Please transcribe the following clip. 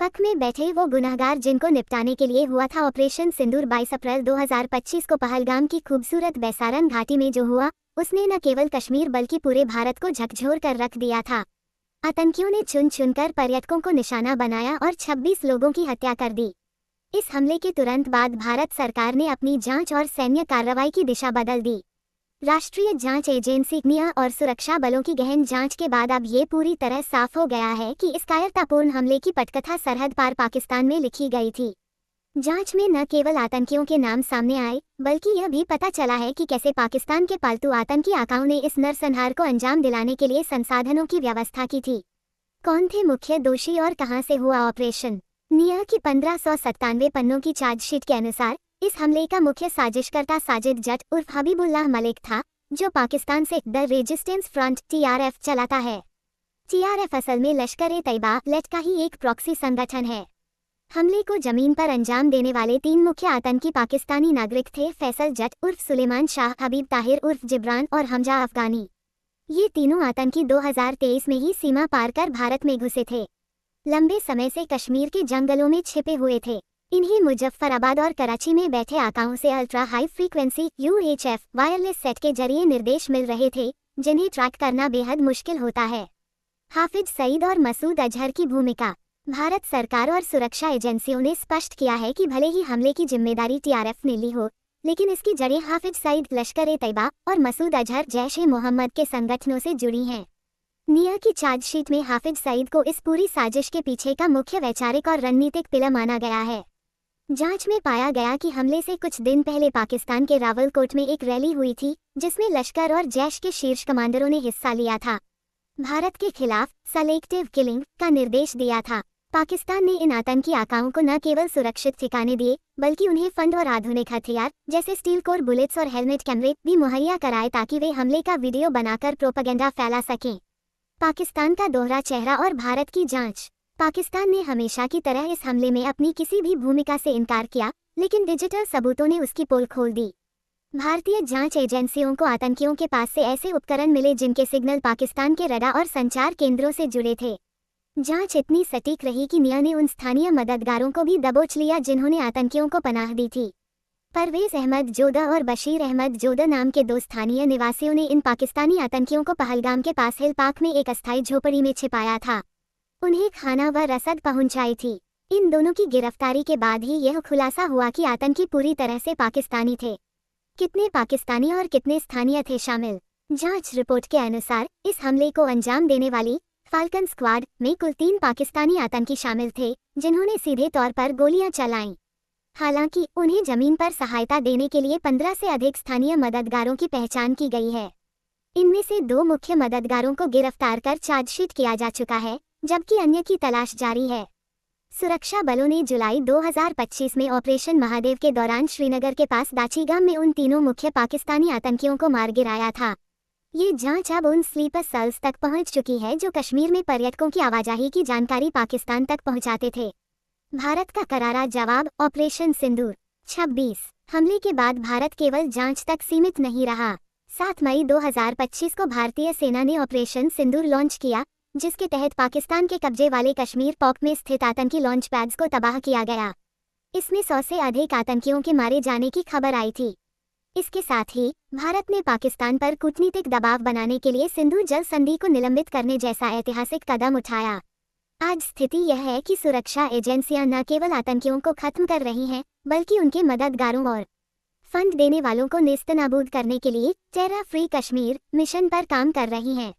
पक में बैठे वो गुनहगार जिनको निपटाने के लिए हुआ था ऑपरेशन सिंदूर। 22 अप्रैल 2025 को पहलगाम की खूबसूरत बैसारन घाटी में जो हुआ, उसने न केवल कश्मीर बल्कि पूरे भारत को झकझोर कर रख दिया था। आतंकियों ने चुन चुनकर पर्यटकों को निशाना बनाया और 26 लोगों की हत्या कर दी। इस हमले के तुरंत बाद भारत सरकार ने अपनी जांच और सैन्य कार्रवाई की दिशा बदल दी। राष्ट्रीय जांच एजेंसी निया और सुरक्षा बलों की गहन जांच के बाद अब ये पूरी तरह साफ हो गया है कि इस कायरतापूर्ण हमले की पटकथा सरहद पार पाकिस्तान में लिखी गई थी। जांच में न केवल आतंकियों के नाम सामने आए, बल्कि यह भी पता चला है कि कैसे पाकिस्तान के पालतू आतंकी आकाओं ने इस नरसंहार को अंजाम दिलाने के लिए संसाधनों की व्यवस्था की थी। कौन थे मुख्य दोषी और कहां से हुआ ऑपरेशन? निया की 1597 पन्नों की चार्जशीट के अनुसार इस हमले का मुख्य साजिशकर्ता साजिद जट उर्फ हबीबुल्लाह मलिक था, जो पाकिस्तान से द रेजिस्टेंस फ्रंट (TRF) चलाता है। TRF असल में लश्कर-ए-तैयबा (LET) का ही एक प्रॉक्सी संगठन है। हमले को जमीन पर अंजाम देने वाले 3 मुख्य आतंकी पाकिस्तानी नागरिक थे: फैसल जट उर्फ सुलेमान शाह, हबीब ताहिर उर्फ जिब्रान और हमजा अफगानी। ये तीनों आतंकी 2023 में ही सीमा पार कर भारत में घुसे थे। लंबे समय से कश्मीर के जंगलों में छिपे हुए थे। इन्हें मुजफ्फराबाद और कराची में बैठे आकाओं से ultra high frequency UHF wireless set के जरिए निर्देश मिल रहे थे, जिन्हें ट्रैक करना बेहद मुश्किल होता है। हाफिज सईद और मसूद अजहर की भूमिका। भारत सरकार और सुरक्षा एजेंसियों ने स्पष्ट किया है कि भले ही हमले की जिम्मेदारी TRF ने ली हो, लेकिन इसकी जड़ें हाफिज सईद, लश्कर-ए-तैयबा और मसूद अजहर जैश-ए-मोहम्मद के संगठनों से जुड़ी हैं। निया की चार्जशीट में हाफिज सईद को इस पूरी साजिश के पीछे का मुख्य वैचारिक और रणनीतिक पिलर माना गया है। जांच में पाया गया कि हमले से कुछ दिन पहले पाकिस्तान के रावलकोट में एक रैली हुई थी, जिसमें लश्कर और जैश के शीर्ष कमांडरों ने हिस्सा लिया था। भारत के खिलाफ सेलेक्टिव किलिंग का निर्देश दिया था। पाकिस्तान ने इन आतंकी आकाओं को न केवल सुरक्षित ठिकाने दिए, बल्कि उन्हें फंड और आधुनिक हथियार जैसे स्टील कोर बुलेट्स और हेलमेट कैमरे भी मुहैया कराए, ताकि वे हमले का वीडियो बनाकर प्रोपेगेंडा फैला सकें। पाकिस्तान का दोहरा चेहरा और भारत की जांच। पाकिस्तान ने हमेशा की तरह इस हमले में अपनी किसी भी भूमिका से इनकार किया, लेकिन डिजिटल सबूतों ने उसकी पोल खोल दी। भारतीय जांच एजेंसियों को आतंकियों के पास से ऐसे उपकरण मिले जिनके सिग्नल पाकिस्तान के रडार और संचार केंद्रों से जुड़े थे। जांच इतनी सटीक रही कि निया ने उन स्थानीय मददगारों को भी दबोच लिया जिन्होंने आतंकियों को पनाह दी थी। परवेज अहमद जोधा और बशीर अहमद जोधा नाम के 2 स्थानीय निवासियों ने इन पाकिस्तानी आतंकियों को पहलगाम के पास हिल पार्क में एक अस्थायी झोपड़ी में छिपाया था। उन्हें खाना व रसद पहुंचाई थी। इन दोनों की गिरफ्तारी के बाद ही यह खुलासा हुआ कि आतंकी पूरी तरह से पाकिस्तानी थे। कितने पाकिस्तानी और कितने स्थानीय थे शामिल? जांच रिपोर्ट के अनुसार इस हमले को अंजाम देने वाली फाल्कन स्क्वाड में कुल 3 पाकिस्तानी आतंकी शामिल थे, जिन्होंने सीधे तौर पर गोलियां चलाईं। हालांकि उन्हें जमीन पर सहायता देने के लिए 15 से अधिक स्थानीय मददगारों की पहचान की गई है। इनमें से 2 मुख्य मददगारों को गिरफ्तार कर चार्जशीट किया जा चुका है, जबकि अन्य की तलाश जारी है। सुरक्षा बलों ने जुलाई 2025 में ऑपरेशन महादेव के दौरान श्रीनगर के पास दाचीगाम में उन तीनों मुख्य पाकिस्तानी आतंकियों को मार गिराया था। ये जांच अब उन स्लीपर सेल्स तक पहुंच चुकी है जो कश्मीर में पर्यटकों की आवाजाही की जानकारी पाकिस्तान तक पहुंचाते थे। भारत का करारा जवाब, ऑपरेशन सिंदूर। 26 हमले के बाद भारत केवल जांच तक सीमित नहीं रहा। 7 मई 2025 को भारतीय सेना ने ऑपरेशन सिंदूर लॉन्च किया, जिसके तहत पाकिस्तान के कब्जे वाले कश्मीर पॉक में स्थित आतंकी लॉन्च पैड्स को तबाह किया गया। इसमें 100 से अधिक आतंकियों के मारे जाने की खबर आई थी। इसके साथ ही भारत ने पाकिस्तान पर कूटनीतिक दबाव बनाने के लिए सिंधु जल संधि को निलंबित करने जैसा ऐतिहासिक कदम उठाया। आज स्थिति यह है कि सुरक्षा एजेंसियां न केवल आतंकियों को खत्म कर रही हैं, बल्कि उनके मददगारों और फंड देने वालों को नेस्तनाबूद करने के लिए टेरर फ्री कश्मीर मिशन पर काम कर रही हैं।